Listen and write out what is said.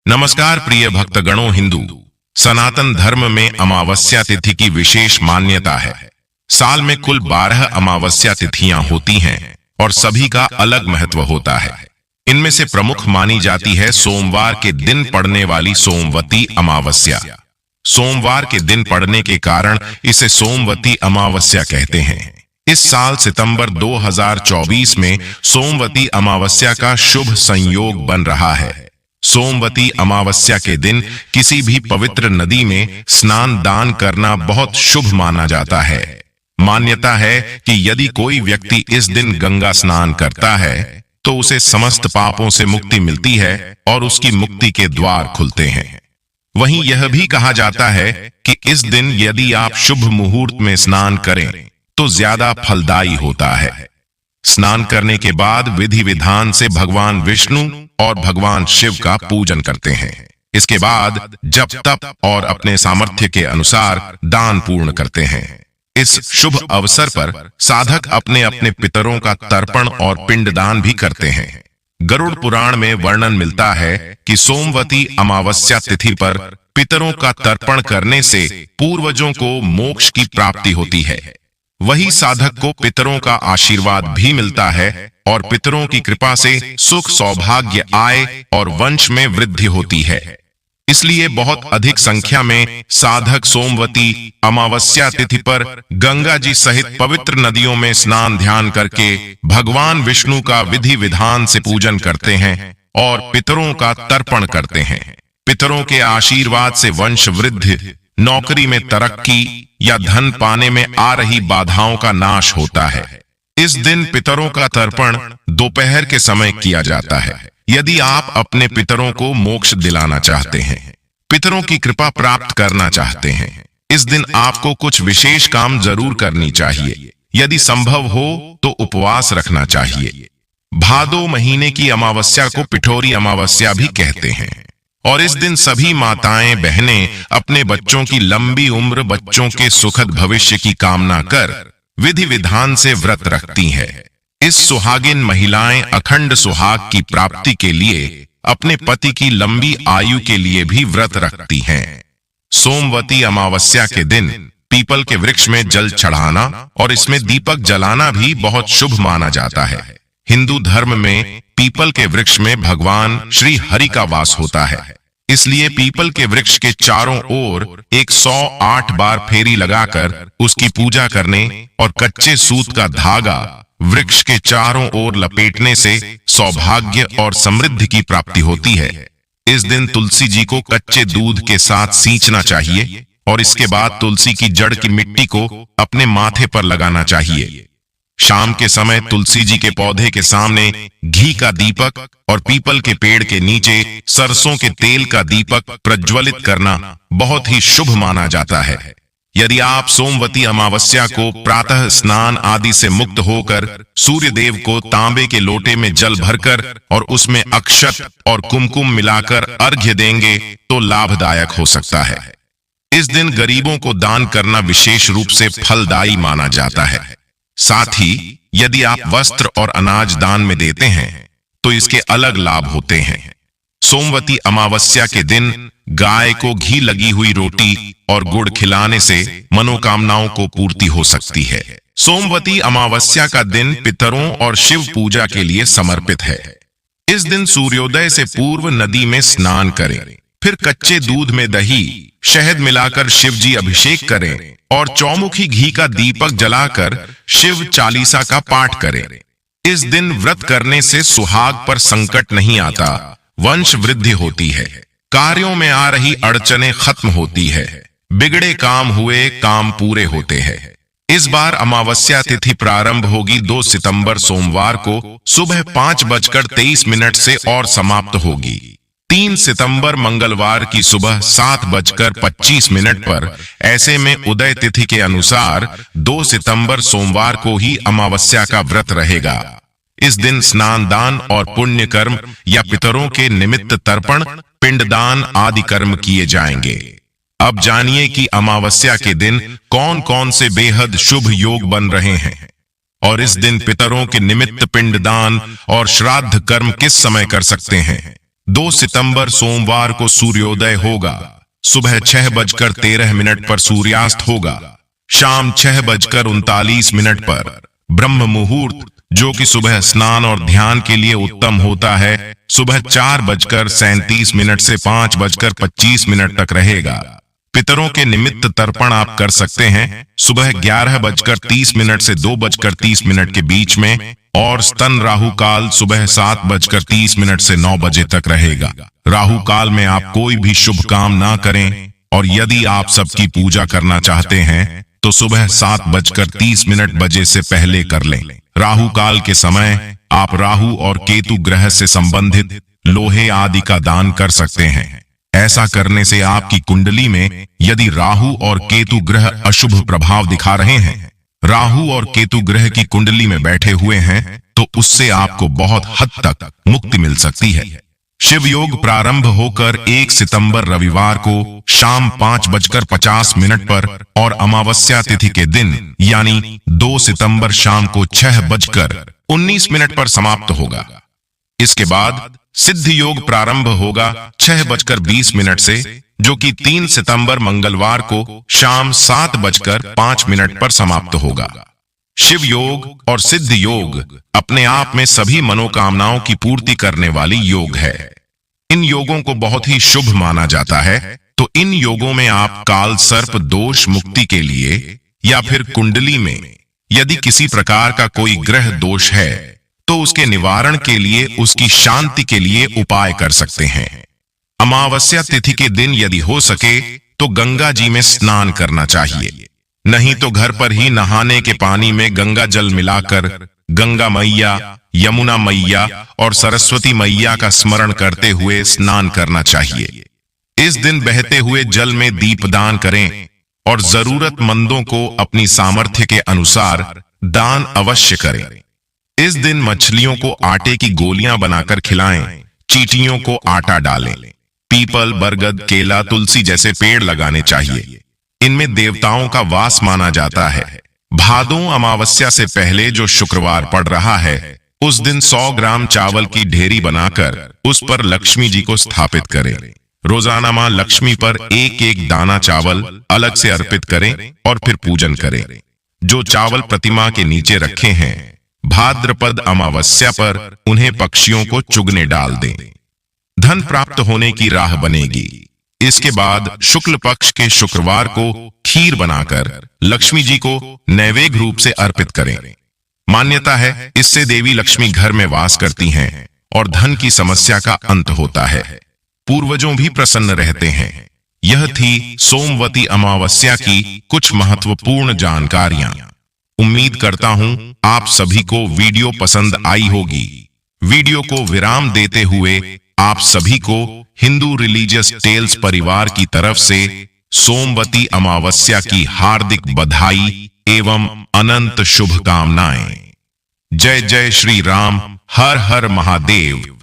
नमस्कार प्रिय भक्तगणों। हिंदू सनातन धर्म में अमावस्या तिथि की विशेष मान्यता है। साल में कुल 12 अमावस्या तिथियां होती हैं और सभी का अलग महत्व होता है। इनमें से प्रमुख मानी जाती है सोमवार के दिन पड़ने वाली सोमवती अमावस्या। सोमवार के दिन पड़ने के कारण इसे सोमवती अमावस्या कहते हैं। इस साल सितंबर 2024 में सोमवती अमावस्या का शुभ संयोग बन रहा है। सोमवती अमावस्या के दिन किसी भी पवित्र नदी में स्नान दान करना बहुत शुभ माना जाता है। मान्यता है कि यदि कोई व्यक्ति इस दिन गंगा स्नान करता है तो उसे समस्त पापों से मुक्ति मिलती है और उसकी मुक्ति के द्वार खुलते हैं। वहीं यह भी कहा जाता है कि इस दिन यदि आप शुभ मुहूर्त में स्नान करें तो ज्यादा फलदायी होता है। स्नान करने के बाद विधि विधान से भगवान विष्णु और भगवान शिव का पूजन करते हैं। इसके बाद जप तप और अपने सामर्थ्य के अनुसार दान पूर्ण करते हैं। इस शुभ अवसर पर साधक अपने अपने पितरों का तर्पण और पिंडदान भी करते हैं। गरुड़ पुराण में वर्णन मिलता है कि सोमवती अमावस्या तिथि पर पितरों का तर्पण करने से पूर्वजों को मोक्ष की प्राप्ति होती है। वही साधक को पितरों का आशीर्वाद भी मिलता है और पितरों की कृपा से सुख सौभाग्य आय और वंश में वृद्धि होती है। इसलिए बहुत अधिक संख्या में साधक सोमवती अमावस्या तिथि पर गंगा जी सहित पवित्र नदियों में स्नान ध्यान करके भगवान विष्णु का विधि विधान से पूजन करते हैं और पितरों का तर्पण करते हैं। पितरों के आशीर्वाद से वंश वृद्धि, नौकरी में तरक्की या धन पाने में आ रही बाधाओं का नाश होता है। इस दिन पितरों का तर्पण दोपहर के समय किया जाता है। यदि आप अपने पितरों को मोक्ष दिलाना चाहते हैं, पितरों की कृपा प्राप्त करना चाहते हैं, इस दिन आपको कुछ विशेष काम जरूर करनी चाहिए। यदि संभव हो तो उपवास रखना चाहिए। भादो महीने की अमावस्या को पिठोरी अमावस्या भी कहते हैं और इस दिन सभी माताएं बहनें अपने बच्चों की लंबी उम्र, बच्चों के सुखद भविष्य की कामना कर विधि विधान से व्रत रखती हैं। इस सुहागिन महिलाएं अखंड सुहाग की प्राप्ति के लिए अपने पति की लंबी आयु के लिए भी व्रत रखती हैं। सोमवती अमावस्या के दिन पीपल के वृक्ष में जल चढ़ाना और इसमें दीपक जलाना भी बहुत शुभ माना जाता है। हिंदू धर्म में पीपल के वृक्ष में भगवान श्री हरि का वास होता है। इसलिए पीपल के वृक्ष के चारों ओर 108 बार फेरी लगाकर उसकी पूजा करने और कच्चे सूत का धागा वृक्ष के चारों ओर लपेटने से सौभाग्य और समृद्धि की प्राप्ति होती है। इस दिन तुलसी जी को कच्चे दूध के साथ सींचना चाहिए और इसके बाद तुलसी की जड़ की मिट्टी को अपने माथे पर लगाना चाहिए। शाम के समय तुलसी जी के पौधे के सामने घी का दीपक और पीपल के पेड़ के नीचे सरसों के तेल का दीपक प्रज्वलित करना बहुत ही शुभ माना जाता है। यदि आप सोमवती अमावस्या को प्रातः स्नान आदि से मुक्त होकर सूर्य देव को तांबे के लोटे में जल भरकर और उसमें अक्षत और कुमकुम मिलाकर अर्घ्य देंगे तो लाभदायक हो सकता है। इस दिन गरीबों को दान करना विशेष रूप से फलदायी माना जाता है। साथ ही यदि आप वस्त्र और अनाज दान में देते हैं तो इसके अलग लाभ होते हैं। सोमवती अमावस्या के दिन गाय को घी लगी हुई रोटी और गुड़ खिलाने से मनोकामनाओं को पूर्ति हो सकती है। सोमवती अमावस्या का दिन पितरों और शिव पूजा के लिए समर्पित है। इस दिन सूर्योदय से पूर्व नदी में स्नान करें, फिर कच्चे दूध में दही शहद मिलाकर शिव जी अभिषेक करें और चौमुखी घी का दीपक जलाकर शिव चालीसा का पाठ करें। इस दिन व्रत करने से सुहाग पर संकट नहीं आता, वंश वृद्धि होती है, कार्यों में आ रही अड़चनें खत्म होती है, बिगड़े काम हुए काम पूरे होते हैं। इस बार अमावस्या तिथि प्रारंभ होगी 2 सितंबर सोमवार को सुबह 5:23 से और समाप्त होगी 3 सितंबर मंगलवार की सुबह 7:25 पर। ऐसे में उदय तिथि के अनुसार 2 सितंबर सोमवार को ही अमावस्या का व्रत रहेगा। इस दिन स्नान दान और पुण्य कर्म या पितरों के निमित्त तर्पण, पिंडदान आदि कर्म किए जाएंगे। अब जानिए कि अमावस्या के दिन कौन कौन से बेहद शुभ योग बन रहे हैं और इस दिन पितरों के निमित्त पिंडदान और श्राद्ध कर्म किस समय कर सकते हैं। 2 सितंबर सोमवार को सूर्योदय होगा। सुबह 6:13 पर सूर्यास्त होगा। शाम 6:39 पर ब्रह्म मुहूर्त, जो कि सुबह स्नान और ध्यान के लिए उत्तम होता है, सुबह 4:37 से 5:25 तक रहेगा। पितरों के निमित्त तर्पण आप कर सकते हैं सुबह 11:30 से 2:30 के बीच में, और स्तन राहु काल सुबह 7:30 से 9 बजे तक रहेगा। राहु काल में आप कोई भी शुभ काम ना करें, और यदि आप सबकी पूजा करना चाहते हैं तो सुबह 7:30 बजे से पहले कर लें। राहु काल के समय आप राहु और केतु ग्रह से संबंधित लोहे आदि का दान कर सकते हैं। ऐसा करने से आपकी कुंडली में यदि राहु और केतु ग्रह अशुभ प्रभाव दिखा रहे हैं, राहु और केतु ग्रह की कुंडली में बैठे हुए हैं, तो उससे आपको बहुत हद तक मुक्ति मिल सकती है। शिव योग प्रारंभ होकर 1 सितंबर रविवार को शाम 5:50 पर और अमावस्या तिथि के दिन यानी 2 सितंबर शाम को 6:19 पर समाप्त होगा। इसके बाद सिद्ध योग प्रारंभ होगा 6:20 से, जो कि 3 सितंबर मंगलवार को शाम 7:05 पर समाप्त होगा। शिव योग और सिद्ध योग अपने आप में सभी मनोकामनाओं की पूर्ति करने वाली योग है। इन योगों को बहुत ही शुभ माना जाता है। तो इन योगों में आप काल सर्प दोष मुक्ति के लिए या फिर कुंडली में यदि किसी प्रकार का कोई ग्रह दोष है तो उसके निवारण के लिए, उसकी शांति के लिए उपाय कर सकते हैं। अमावस्या तिथि के दिन यदि हो सके तो गंगा जी में स्नान करना चाहिए, नहीं तो घर पर ही नहाने के पानी में गंगा जल मिलाकर गंगा मैया, यमुना मैया और सरस्वती मैया का स्मरण करते हुए स्नान करना चाहिए। इस दिन बहते हुए जल में दीपदान करें और जरूरतमंदों को अपनी सामर्थ्य के अनुसार दान अवश्य करें। इस दिन मछलियों को आटे की गोलियां बनाकर खिलाएं, चींटियों को आटा डालें। पीपल, बरगद, केला, तुलसी जैसे पेड़ लगाने चाहिए। इनमें देवताओं का वास माना जाता है। भादों अमावस्या से पहले जो शुक्रवार पड़ रहा है, उस दिन 100 ग्राम चावल की ढेरी बनाकर उस पर लक्ष्मी जी को स्थापित करें। रोजाना मां लक्ष्मी पर एक दाना चावल अलग से अर्पित करें और फिर पूजन करें। जो चावल प्रतिमा के नीचे रखे हैं, भाद्रपद अमावस्या पर उन्हें पक्षियों को चुगने डाल दें। धन प्राप्त होने की राह बनेगी। इसके बाद शुक्ल पक्ष के शुक्रवार को खीर बनाकर लक्ष्मी जी को नैवेद्य रूप से अर्पित करें। मान्यता है इससे देवी लक्ष्मी घर में वास करती हैं और धन की समस्या का अंत होता है। पूर्वजों भी प्रसन्न रहते हैं। यह थी सोमवती अमावस्या की कुछ महत्वपूर्ण जानकारियां। उम्मीद करता हूं आप सभी को वीडियो पसंद आई होगी। वीडियो को विराम देते हुए आप सभी को हिंदू रिलीजियस टेल्स परिवार की तरफ से सोमवती अमावस्या की हार्दिक बधाई एवं अनंत शुभकामनाएं। जय जय श्री राम। हर हर महादेव।